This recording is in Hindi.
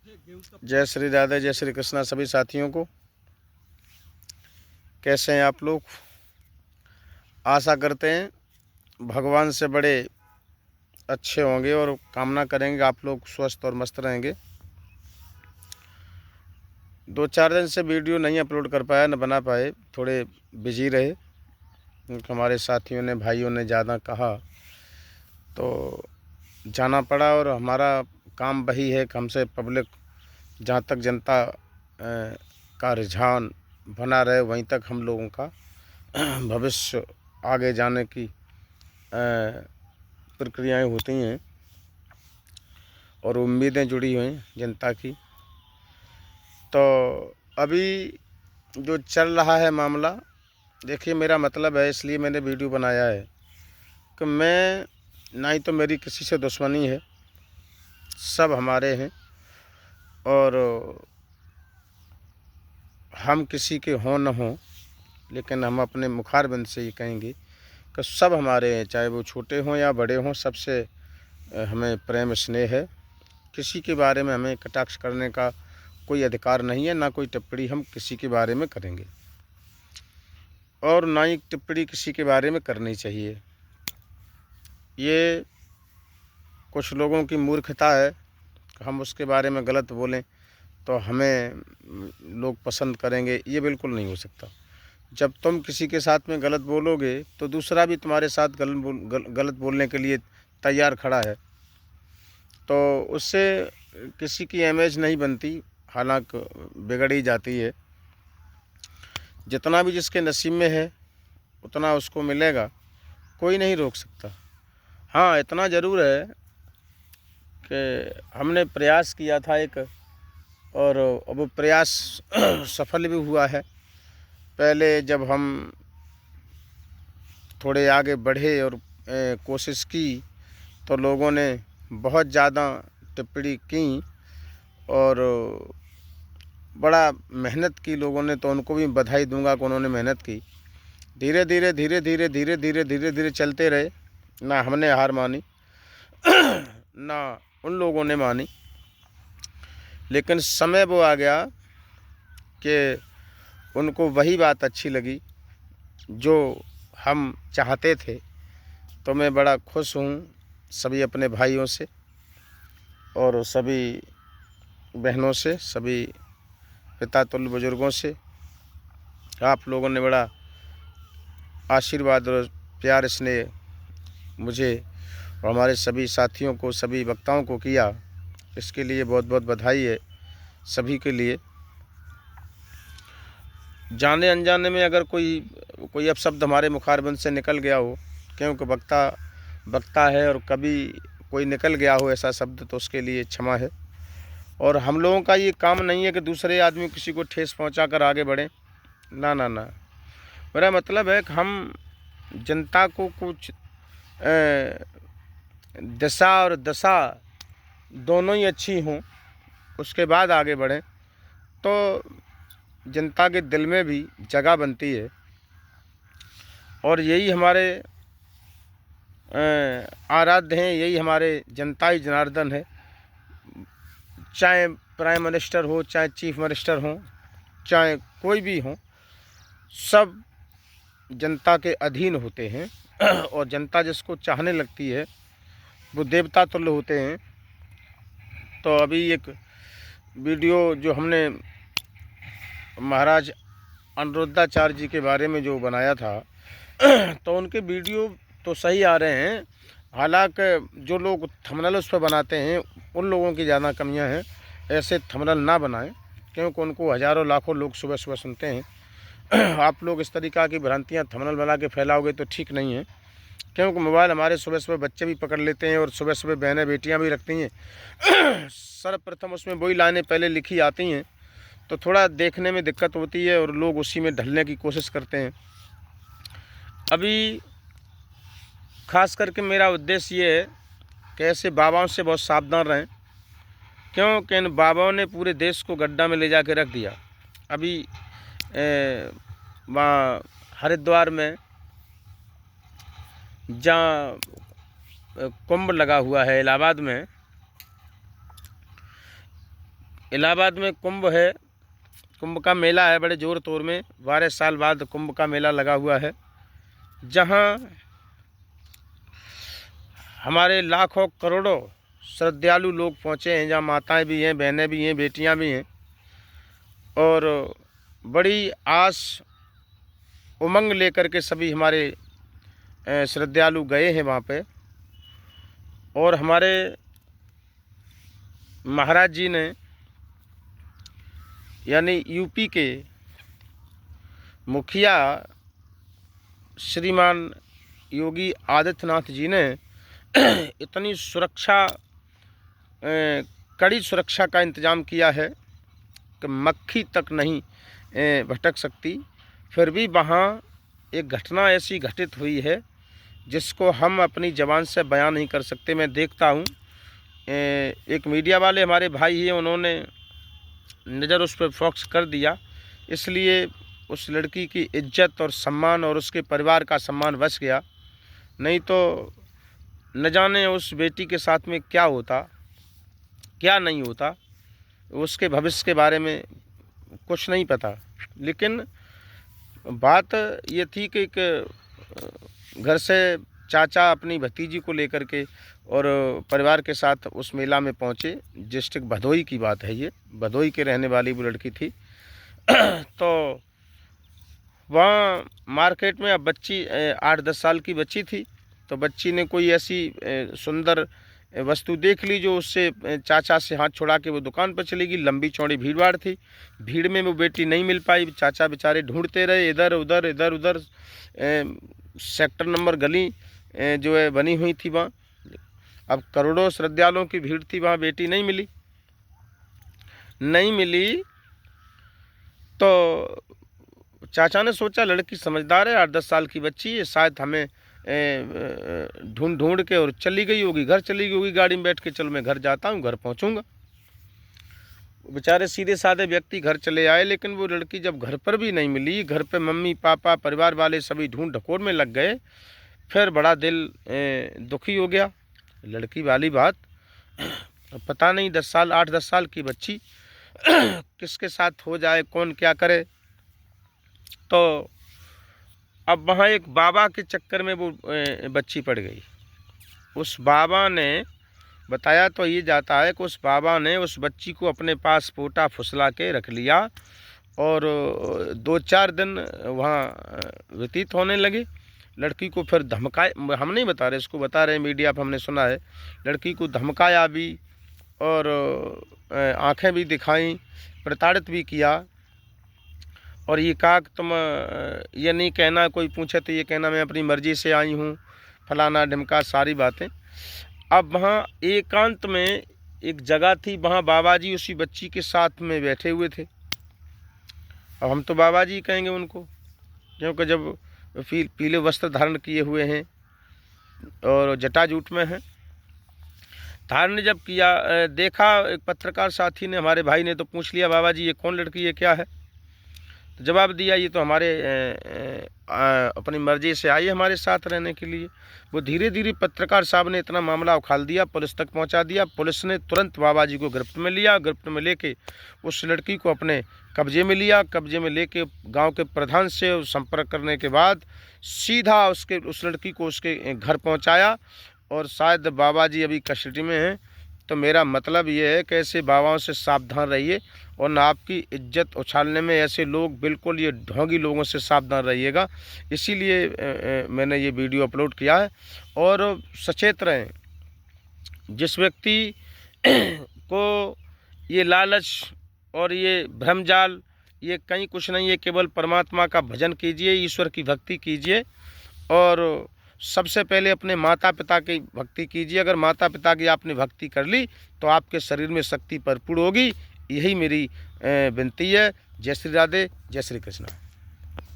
जय श्री राधे, जय श्री कृष्णा सभी साथियों को। कैसे हैं आप लोग? आशा करते हैं भगवान से बड़े अच्छे होंगे और कामना करेंगे आप लोग स्वस्थ और मस्त रहेंगे। 2-4 दिन से वीडियो नहीं अपलोड कर पाया, न बना पाए, थोड़े बिजी रहे क्योंकि हमारे साथियों ने, भाइयों ने ज़्यादा कहा तो जाना पड़ा। और हमारा काम वही है कि हमसे पब्लिक जहाँ तक जनता का रुझान बना रहे वहीं तक हम लोगों का भविष्य आगे जाने की प्रक्रियाएं होती हैं और उम्मीदें जुड़ी हुई हैं जनता की। तो अभी जो चल रहा है मामला, देखिए मेरा मतलब है, इसलिए मैंने वीडियो बनाया है कि मैं, ना ही तो मेरी किसी से दुश्मनी है, सब हमारे हैं और हम किसी के हों न हों, लेकिन हम अपने मुखारबिंद से ये कहेंगे कि सब हमारे हैं, चाहे वो छोटे हों या बड़े हों, सबसे हमें प्रेम स्नेह है। किसी के बारे में हमें कटाक्ष करने का कोई अधिकार नहीं है, ना कोई टिप्पणी हम किसी के बारे में करेंगे और ना ही टिप्पणी किसी के बारे में करनी चाहिए। ये कुछ लोगों की मूर्खता है कि हम उसके बारे में गलत बोलें तो हमें लोग पसंद करेंगे, ये बिल्कुल नहीं हो सकता। जब तुम किसी के साथ में गलत बोलोगे तो दूसरा भी तुम्हारे साथ गलत बोलने के लिए तैयार खड़ा है, तो उससे किसी की इमेज नहीं बनती, हालांकि बिगड़ ही जाती है। जितना भी जिसके नसीब में है उतना उसको मिलेगा, कोई नहीं रोक सकता। हाँ, इतना ज़रूर है कि हमने प्रयास किया था एक, और वो प्रयास सफल भी हुआ है। पहले जब हम थोड़े आगे बढ़े और कोशिश की तो लोगों ने बहुत ज़्यादा टिप्पणी की और बड़ा मेहनत की लोगों ने, तो उनको भी बधाई दूंगा कि उन्होंने मेहनत की। धीरे धीरे धीरे धीरे धीरे धीरे धीरे धीरे चलते रहे, ना हमने हार मानी ना उन लोगों ने मानी, लेकिन समय वो आ गया कि उनको वही बात अच्छी लगी जो हम चाहते थे। तो मैं बड़ा खुश हूँ सभी अपने भाइयों से और सभी बहनों से, सभी पिता तुल्य बुजुर्गों से। आप लोगों ने बड़ा आशीर्वाद और प्यार स्नेह मुझे और हमारे सभी साथियों को, सभी वक्ताओं को किया, इसके लिए बहुत बहुत बधाई है सभी के लिए। जाने अनजाने में अगर कोई अपशब्द हमारे मुखारबिंद से निकल गया हो, क्योंकि वक्ता है और कभी कोई निकल गया हो ऐसा शब्द, तो उसके लिए क्षमा है। और हम लोगों का ये काम नहीं है कि दूसरे आदमी किसी को ठेस पहुंचा कर आगे बढ़ें, ना ना ना। मेरा मतलब है कि हम जनता को कुछ दिशा और दशा दोनों ही अच्छी हों, उसके बाद आगे बढ़ें, तो जनता के दिल में भी जगह बनती है। और यही हमारे आराध्य हैं, यही हमारे जनता जनार्दन है। चाहे प्राइम मिनिस्टर हो, चाहे चीफ मिनिस्टर हो, चाहे कोई भी हो, सब जनता के अधीन होते हैं और जनता जिसको चाहने लगती है वो देवता तुल्य होते हैं। तो अभी एक वीडियो जो हमने महाराज अनिरुद्धाचार्य जी के बारे में जो बनाया था तो उनके वीडियो तो सही आ रहे हैं, हालांकि जो लोग थंबनेल उस पर बनाते हैं उन लोगों की ज़्यादा कमियां हैं। ऐसे थंबनेल ना बनाएं, क्योंकि उनको हज़ारों लाखों लोग सुबह सुबह सुनते हैं। आप लोग इस तरीक़ा की भ्रांतियां थंबनेल बना के फैलाओगे तो ठीक नहीं है, क्योंकि मोबाइल हमारे सुबह सुबह बच्चे भी पकड़ लेते हैं और सुबह सुबह बहनें बेटियां भी रखती हैं। सर्वप्रथम उसमें वही लाइनें पहले लिखी आती हैं, तो थोड़ा देखने में दिक्कत होती है और लोग उसी में ढलने की कोशिश करते हैं। अभी खास करके मेरा उद्देश्य ये है कि ऐसे बाबाओं से बहुत सावधान रहें, क्योंकि इन बाबाओं ने पूरे देश को गड्ढा में ले जा के रख दिया। अभी वहाँ हरिद्वार में जहाँ कुंभ लगा हुआ है इलाहाबाद में, इलाहाबाद में कुंभ है, कुंभ का मेला है बड़े ज़ोर तोर में। 12 साल बाद कुंभ का मेला लगा हुआ है, जहाँ हमारे लाखों करोड़ों श्रद्धालु लोग पहुँचे हैं, जहाँ माताएं भी हैं, बहनें भी हैं, बेटियां भी हैं, और बड़ी आस उमंग लेकर के सभी हमारे श्रद्धालु गए हैं वहाँ पे। और हमारे महाराज जी ने, यानी यूपी के मुखिया श्रीमान योगी आदित्यनाथ जी ने इतनी सुरक्षा, कड़ी सुरक्षा का इंतज़ाम किया है कि मक्खी तक नहीं भटक सकती। फिर भी वहाँ एक घटना ऐसी घटित हुई है जिसको हम अपनी ज़बान से बयान नहीं कर सकते। मैं देखता हूँ एक मीडिया वाले हमारे भाई हैं, उन्होंने नज़र उस पर फोकस कर दिया, इसलिए उस लड़की की इज्जत और सम्मान और उसके परिवार का सम्मान बच गया। नहीं तो न जाने उस बेटी के साथ में क्या होता, क्या नहीं होता, उसके भविष्य के बारे में कुछ नहीं पता। लेकिन बात ये थी कि एक घर से चाचा अपनी भतीजी को लेकर के और परिवार के साथ उस मेला में पहुँचे। डिस्ट्रिक्ट भदोई की बात है, ये भदोई के रहने वाली वो लड़की थी। तो वहाँ मार्केट में, अब बच्ची 8-10 साल की बच्ची थी, तो बच्ची ने कोई ऐसी सुंदर वस्तु देख ली जो उससे चाचा से हाथ छुड़ा के वो दुकान पर चली गई। लंबी चौड़ी भीड़ भाड़ थी, भीड़ में वो बेटी नहीं मिल पाई। चाचा बेचारे ढूंढते रहे इधर उधर। सेक्टर नंबर गली जो है बनी हुई थी वहाँ, अब करोड़ों श्रद्धालुओं की भीड़ थी, वहाँ बेटी नहीं मिली। तो चाचा ने सोचा लड़की समझदार है, 8-10 साल की बच्ची है, शायद हमें ढूंढ के और चली गई होगी, घर चली गई होगी गाड़ी में बैठ के, चलो मैं घर जाता हूँ, घर पहुँचूँगा। बेचारे सीधे साधे व्यक्ति घर चले आए, लेकिन वो लड़की जब घर पर भी नहीं मिली, घर पे मम्मी पापा परिवार वाले सभी ढूंढ ढकोर में लग गए, फिर बड़ा दिल दुखी हो गया। लड़की वाली बात पता नहीं, 8-10 साल की बच्ची किसके साथ हो जाए, कौन क्या करे। तो अब वहाँ एक बाबा के चक्कर में वो बच्ची पड़ गई। उस बाबा ने बताया तो ये जाता है कि उस बाबा ने उस बच्ची को अपने पास पोटा फुसला के रख लिया और 2-4 दिन वहाँ व्यतीत होने लगे। लड़की को फिर धमकाए, हम नहीं बता रहे, इसको बता रहे मीडिया पर हमने सुना है। लड़की को धमकाया भी और आंखें भी दिखाई, प्रताड़ित भी किया, और ये कहा कि तुम ये नहीं कहना, कोई पूछे तो ये कहना मैं अपनी मर्ज़ी से आई हूँ, फलाना ढिमका, सारी बातें। अब वहाँ एकांत में एक जगह थी, वहाँ बाबा जी उसी बच्ची के साथ में बैठे हुए थे। अब हम तो बाबा जी कहेंगे उनको, क्योंकि जब पीले वस्त्र धारण किए हुए हैं और जटाजूट में हैं। धारण जब किया, देखा एक पत्रकार साथी ने, हमारे भाई ने तो पूछ लिया, बाबा जी ये कौन लड़की है, क्या है? तो जवाब दिया, ये तो हमारे अपनी मर्जी से आई है हमारे साथ रहने के लिए। वो धीरे धीरे पत्रकार साहब ने इतना मामला उखाल दिया, पुलिस तक पहुंचा दिया। पुलिस ने तुरंत बाबा जी को गिरफ्त में लिया, गिरफ्त में लेके उस लड़की को अपने कब्जे में लिया। कब्जे में लेके गांव के प्रधान से संपर्क करने के बाद सीधा उस लड़की को उसके घर पहुंचाया, और शायद बाबा जी अभी कस्टडी में हैं। तो मेरा मतलब ये है कि ऐसे बाबाओं से सावधान रहिए, और ना आपकी इज्जत उछालने में ऐसे लोग, बिल्कुल ये ढोंगी लोगों से सावधान रहिएगा। इसीलिए मैंने ये वीडियो अपलोड किया है। और सचेत रहें, जिस व्यक्ति को ये लालच और ये भ्रमजाल, ये कहीं कुछ नहीं है, केवल परमात्मा का भजन कीजिए, ईश्वर की भक्ति कीजिए, और सबसे पहले अपने माता पिता की भक्ति कीजिए। अगर माता पिता की आपने भक्ति कर ली तो आपके शरीर में शक्ति भरपूर होगी। यही मेरी विनती है। जय श्री राधे, जय श्री कृष्ण।